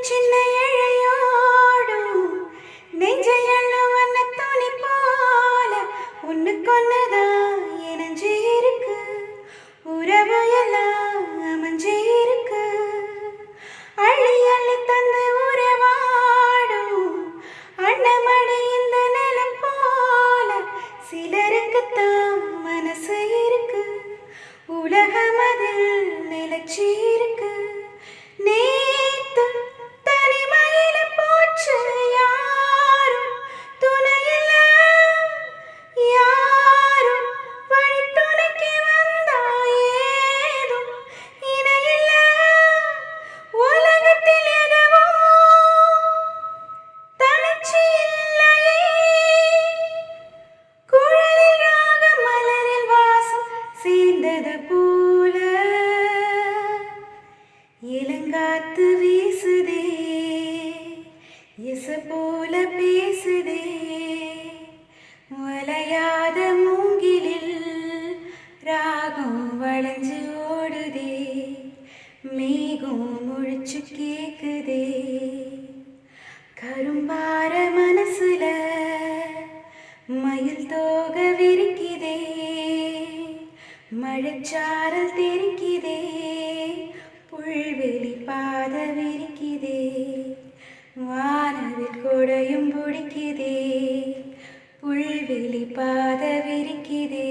சின்ன இழையோடும் நெஞ்சையள்ளுவன துணி போல ஒன்னுக்கொன்னுதான் இணைஞ்சு இருக்கு. உறவு எல்லாம் அமைஞ்சு இருக்கு. அள்ளி அள்ளி தந்து உறவாடும் அண்ணமடி இந்த நிலம் போல சிலருக்குத்தான் மனசு இருக்கு. உலகம் அதில் நிலச்சி இருக்கு. நேத்து தனிமையில போச்சு யாரும் துணையில, யாரும் வழி துணைக்கு வந்தா ஏதும் இணையில்ல. உலகத்தில் எதுவும் தனிச்சு இல்லையே. குழலில் ராகம் மலரில் வாசம் சேர்ந்தது போல இளங்காத்து வீசுதே, இசை போல பேசுதே. வளையாத மூங்கிலில் ராகம் வளைஞ்சு ஓடுதே, மேகம் முழிச்சு கேக்குதே. கரும்பார மனசுல மயில் தோக விரிக்குதே, மழைச்சாரல் தெரிக்குதே. புல்வெளி பாத விரிக்குதே, வானவில் கொடையும் பிடிக்குதே. புல்வெளி பாத விரிக்குதே.